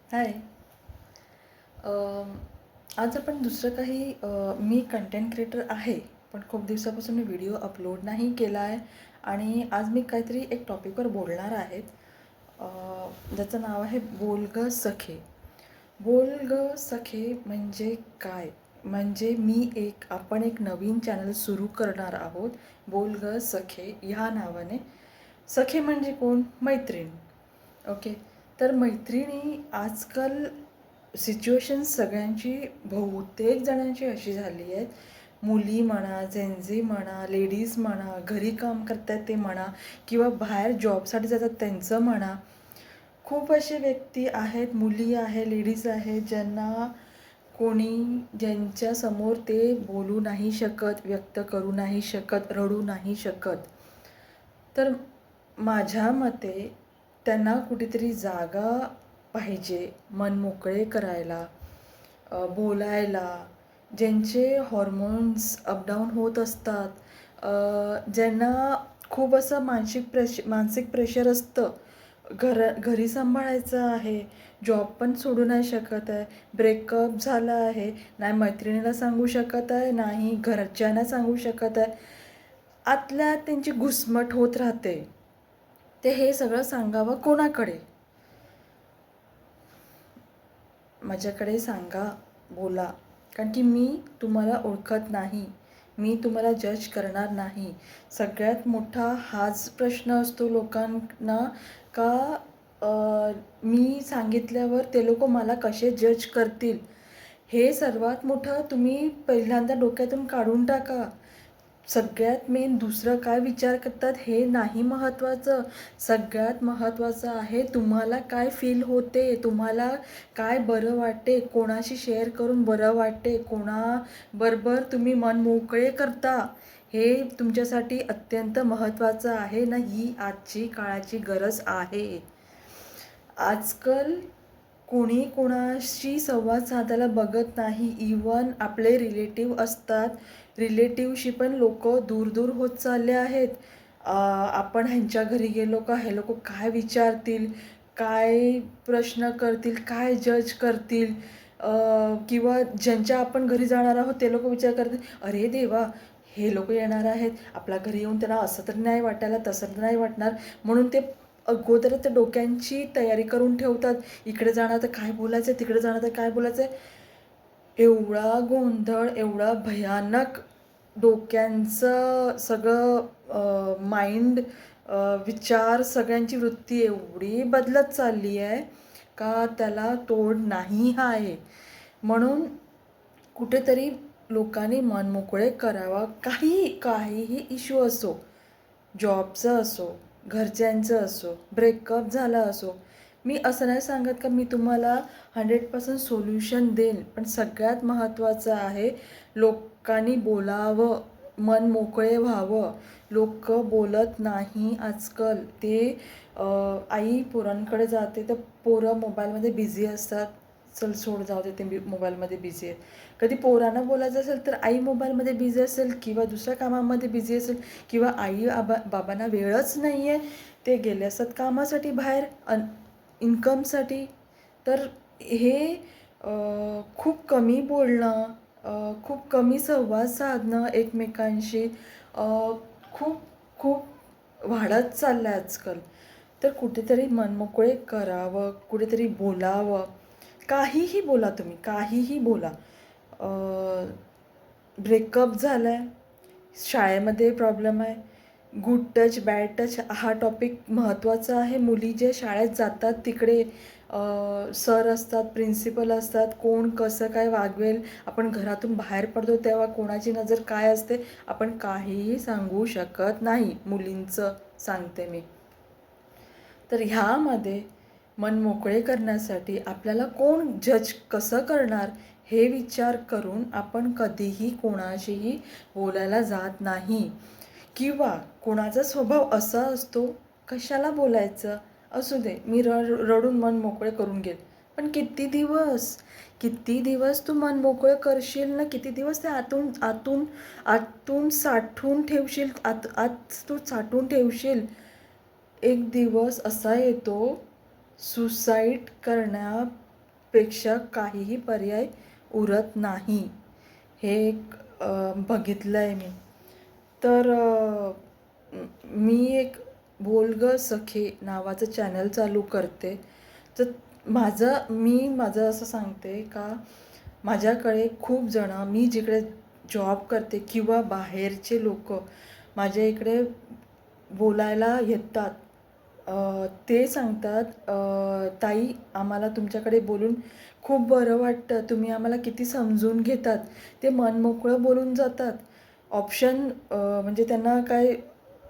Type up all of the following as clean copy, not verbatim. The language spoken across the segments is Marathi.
हाय. आज आपण दुसरं काही मी कंटेंट क्रिएटर आहे, पण खूप दिवसापासून मी व्हिडिओ अपलोड नाही केला आहे आणि आज मी काहीतरी एक टॉपिकवर बोलणार आहेत. ज्याचं नाव आहे बोल गं सखे. बोल गं सखे म्हणजे काय? म्हणजे आपण एक नवीन चॅनल सुरू करणार आहोत, बोल गं सखे ह्या नावाने. सखे म्हणजे कोण? मैत्रीण. ओके. तर मैत्रिणी आजकाल सिच्युएशन सगळ्यांची बहुतेक जणांची अशी झाली आहे, मुली म्हणा, जेनझी म्हणा, लेडीज म्हणा, घरी काम करतात ते म्हणा किंवा बाहेर जॉबसाठी जातात त्यांचं म्हणा. खूप असे व्यक्ती आहेत, मुली आहे, लेडीज आहे, ज्यांच्यासमोर ते बोलू नाही शकत, व्यक्त करू नाही शकत, रडू नाही शकत. तर माझ्या मते त्यांना कुठेतरी जागा पाहिजे मन मोकळे करायला, बोलायला. ज्यांचे हॉर्मोन्स अपडाऊन होत असतात, ज्यांना खूप असं मानसिक प्रेशर असतं, घरी सांभाळायचं आहे, जॉब पण सोडू नाही शकत आहे, ब्रेकअप झाला आहे, नाही मैत्रिणीला सांगू शकत आहे, नाही घरच्यांना सांगू शकत आहे. आतल्या आत त्यांची घुसमट होत राहते. ते हे सगळं सांगावं कोणाकडे? माझ्याकडे सांगा, बोला. कारण की मी तुम्हाला ओळखत नाही, मी तुम्हाला जज करणार नाही. सगळ्यात मोठा हाच प्रश्न असतो लोकांना, का मी सांगितल्यावर ते लोक मला कसे जज करतील. हे सर्वात मोठं तुम्ही पहिल्यांदा डोक्यातून काढून टाका. सगळ्यात मेन दुसरं काय विचार करतात हे नाही महत्त्वाचं. सगळ्यात महत्त्वाचं आहे तुम्हाला काय फील होते, तुम्हाला काय बरं वाटते, कोणाशी शेअर करून बरं वाटते, कोणाबरोबर तुम्ही मन मोकळे करता, हे तुमच्यासाठी अत्यंत महत्त्वाचं आहे ना. ही आजची काळाची गरज आहे. आजकाल कोणी कोणाशी संवाद साधायला बघत नाही. इवन आपले रिलेटिव्ह असतात, रिलेटिव्हशी पण लोक दूर दूर होत चालले आहेत. आपण ह्यांच्या घरी गेलो का हे लोक काय विचारतील, काय प्रश्न करतील, काय जज करतील. किंवा ज्यांच्या आपण घरी जाणार आहोत ते लोक विचार करतील, अरे देवा, हे लोक येणार आहेत, आपल्या घरी येऊन त्यांना असं तर नाही वाटायला, तसं तर नाही वाटणार. म्हणून ते अगोदरच त्या डोक्यांची तयारी करून ठेवतात. इकडे जाणार तर काय बोलायचं, तिकडे जाणार तर काय बोलायचं. एवढा गोंधळ, एवढा भयानक डोक्यांचं सगळं माइंड, विचार, सगळ्यांची वृत्ती एवढी बदलत चालली आहे का त्याला तोड नाही आहे. म्हणून कुठेतरी लोकांनी मन मोकळे करावा. काहीही इश्यू असो, जॉबचं असो, घरच्यांचं असो, ब्रेकअप झाला असो. मी असं नाही सांगत का मी तुम्हाला 100% सोल्युशन देईन, पण सगळ्यात महत्त्वाचं आहे लोकांनी बोलावं, मन मोकळे व्हावं. लोक बोलत नाही आजकाल. ते आई पोरांकडे जाते तर पोरं मोबाईलमध्ये बिझी असतात. चल सोड, जाऊ दे, ते मोबाईलमध्ये बिझी आहेत. कधी पोरांना बोलायचं असेल तर आई मोबाईलमध्ये बिझी असेल किंवा दुसऱ्या कामामध्ये बिझी असेल किंवा बाबांना वेळच नाही आहे, ते गेले असतात कामासाठी बाहेर, इन्कमसाठी. तर हे खूप कमी बोलणं, खूप कमी संवाद साधणं एकमेकांशी खूप खूप वाढत चाललं आहे आजकाल. तर कुठेतरी मनमोकळे करावं, कुठेतरी बोलावं. काहीही बोला तुम्ही, काहीही बोला. ब्रेकअप झाला आहे, शाळेमध्ये प्रॉब्लेम आहे, गुड टच बॅड टच हा टॉपिक महत्त्वाचा आहे. मुली जे शाळेत जातात तिकडे सर असतात, प्रिन्सिपल असतात, कोण कसं काय वागवेल, आपण घरातून बाहेर पडतो तेव्हा कोणाची नजर काय असते आपण काहीही सांगू शकत नाही. मुलींचं सांगते मी. तर ह्यामध्ये मन मोकळे करण्यासाठी आपल्याला कोण जज कसं करणार हे विचार करून आपण कधीही कोणाशीही बोलायला जात नाही. किंवा कोणाचा स्वभाव असा असतो, कशाला बोलायचं, असू दे, मी रडून मन मोकळे करून घेईल. पण किती दिवस तू मन मोकळं करशील ना, किती दिवस ते आतून आतून आतून साठवून ठेवशील, आत तू साठवून ठेवशील. एक दिवस असा येतो सुसाईड पेक्षा काहीही पर्याय उरत नाही. हे एक बघितलं आहे मी. तर मी एक बोल गं सखे नावाचं चॅनल चालू करते. तर माझं असं सांगते का माझ्याकडे खूप जणं मी जिकडे जॉब करते किंवा बाहेरचे लोकं माझ्या इकडे बोलायला येतात. ते सांगतात ताई आम्हाला तुमच्याकडे बोलून खूप बरं वाटतं. तुम्ही आम्हाला किती समजून घेतात. ते मनमोकळं बोलून जातात. ऑप्शन म्हणजे त्यांना काय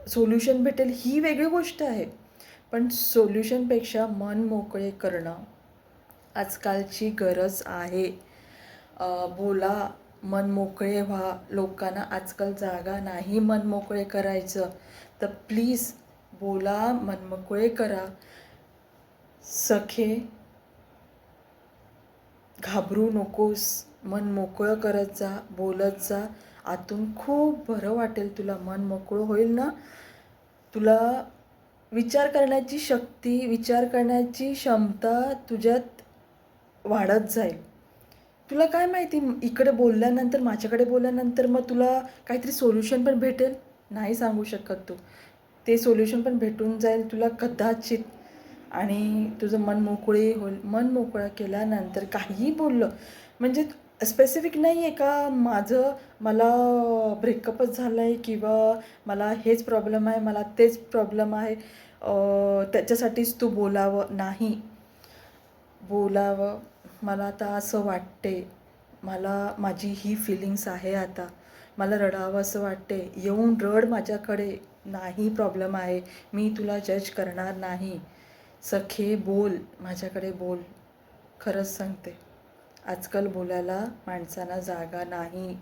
सोल्युशन भेटेल ही वेगळी गोष्ट आहे. पण सोल्युशनपेक्षा मन मोकळे करणं आजकालची गरज आहे. बोला, मन मोकळे व्हा. लोकांना आजकाल जागा नाही मन मोकळे करायचं. तर प्लीज बोला, मन मोकळे करा. सखे, घाबरू नकोस. मन मोकळं करत जा, बोलत जा. आतून खूप बरं वाटेल तुला. मन मोकळं होईल ना, तुला विचार करण्याची शक्ती, विचार करण्याची क्षमता तुझ्यात वाढत जाईल. तुला काय माहिती इकडे बोलल्यानंतर, माझ्याकडे बोलल्यानंतर मग तुला काहीतरी सोल्युशन पण भेटेल? नाही सांगू शकत तू. ते सोल्युशन पण भेटून जाईल तुला कदाचित आणि तुझं मन मोकळे होईल. मन मोकळं केल्यानंतर काहीही बोललं म्हणजे स्पेसिफिक नाही आहे का मला ब्रेकअपच झालं आहे किंवा मला हेच प्रॉब्लेम आहे, मला तेच प्रॉब्लेम आहे, त्याच्यासाठीच तू बोलावं. नाही बोलावं. मला आता असं वाटते, माझी ही फीलिंग्स आहे आता. मला रडावं असं वाटते. येऊन रड माझ्याकडे. नाही प्रॉब्लेम आहे. मी तुला जज करणार नाही. सखे बोल, माझ्याकडे बोल. खरंच सांगते. आजकाल बोलायला माणसांना जागा नाही.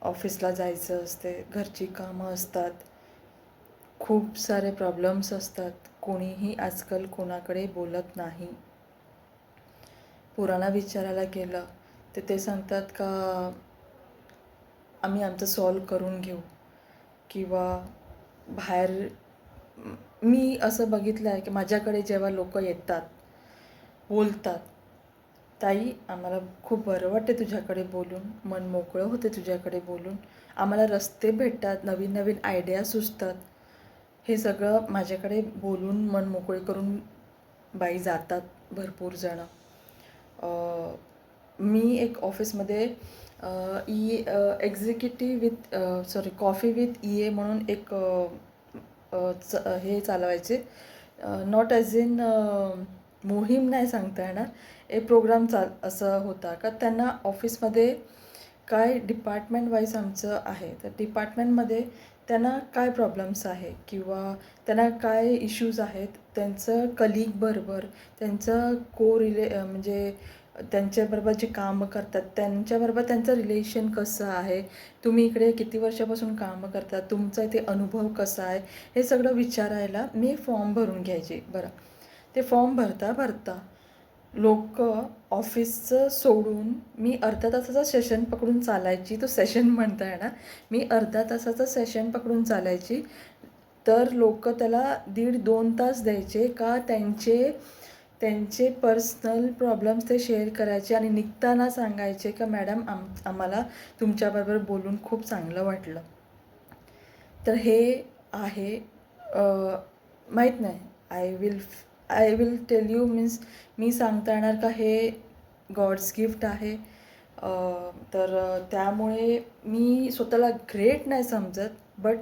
ऑफिसला जायचं असते, घरची कामं असतात, खूप सारे प्रॉब्लेम्स असतात. कोणीही आजकाल कोणाकडे बोलत नाही. पोरांना विचारायला गेलं तर ते सांगतात का आम्ही आमचं सॉल्व करून घेऊ किंवा बाहेर मी असं बघितलं आहे की माझ्याकडे जेव्हा लोक येतात, बोलतात, ताई आम्हाला खूप बरं वाटते तुझ्याकडे बोलून, मन मोकळं होते तुझ्याकडे बोलून, आम्हाला रस्ते भेटतात, नवीन नवीन आयडिया सुचतात. हे सगळं माझ्याकडे बोलून मन मोकळे करून बाई जातात भरपूर जणं. मी एक ऑफिसमध्ये executive with coffee with E A म्हणून एक हे चालवायचे. नॉट ॲज इन मोहीम नाही सांगता येणार. एक प्रोग्राम असं होता का त्यांना ऑफिसमध्ये काय डिपार्टमेंट वाईज आमचं आहे. तर डिपार्टमेंटमध्ये त्यांना काय प्रॉब्लेम्स आहे किंवा त्यांना काय इश्यूज आहेत, त्यांचं कलीगबरोबर, त्यांचं म्हणजे त्यांच्याबरोबर जे कामं करतात त्यांच्याबरोबर त्यांचं रिलेशन कसं आहे, तुम्ही इकडे किती वर्षापासून कामं करता, तुमचा इथे अनुभव कसा आहे, हे सगळं विचारायला मी फॉर्म भरून घ्यायचे. बरं, ते फॉर्म भरता लोक ऑफिसचं सोडून मी अर्धा तासाचा सेशन पकडून चालायची. तो सेशन म्हणता येणार, मी अर्धा तासाचा सेशन पकडून चालायची. तर लोक त्याला 1.5-2 तास द्यायचे का त्यांचे पर्सनल प्रॉब्लेम्स ते शेअर करायचे आणि निघताना सांगायचे का मॅडम आम्हाला तुमच्याबरोबर बोलून खूप चांगलं वाटलं. तर हे आहे माहीत नाही. I will tell you means मी सांगता येणार का हे गॉड्स गिफ्ट आहे. तर त्यामुळे मी स्वतःला ग्रेट नाही समजत, बट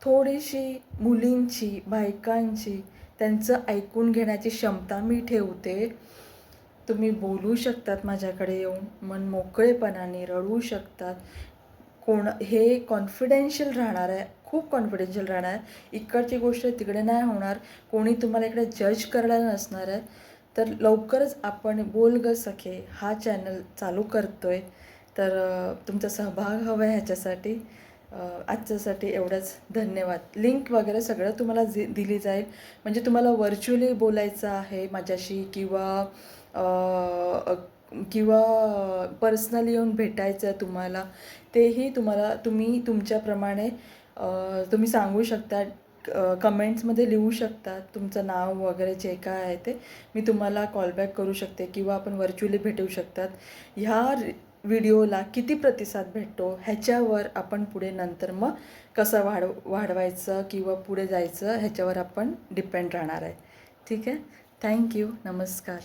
थोडीशी मुलींची, बायकांची, त्यांचं ऐकून घेण्याची क्षमता मी ठेवते. तुम्ही बोलू शकतात माझ्याकडे येऊन, मन मोकळेपणाने रडू शकतात. हे कॉन्फिडेन्शियल राहणार आहे, खूप कॉन्फिडेन्शियल राहणार आहे. इकडची गोष्ट तिकडे नाही होणार, कोणी तुम्हाला इकडे जज करायला नसणार आहे. तर लवकरच आपण बोल गं सखे हा चॅनल चालू करतो आहे. तर तुमचा सहभाग हवा आहे ह्याच्यासाठी. आजच्यासाठी एवढंच. धन्यवाद. लिंक वगैरे सगळं तुम्हाला दिली जाईल. म्हणजे तुम्हाला व्हर्च्युअली बोलायचं आहे माझ्याशी किंवा पर्सनली येऊन भेटायचं आहे तुम्हाला, तेही तुम्ही तुमच्याप्रमाणे तुम्ही सांगू शकता. कमेंट्समध्ये लिहू शकता तुमचं नाव वगैरे जे काय आहे ते. मी तुम्हाला कॉलबॅक करू शकते किंवा आपण व्हर्च्युअली भेटू शकतात. ह्या व्हिडिओला किती प्रतिसाद भेटतो ह्याच्यावर आपण पुढे नंतर मग कसं वाढवायचं किंवा पुढे जायचं ह्याच्यावर आपण डिपेंड राहणार आहे. ठीक आहे. थँक्यू. नमस्कार.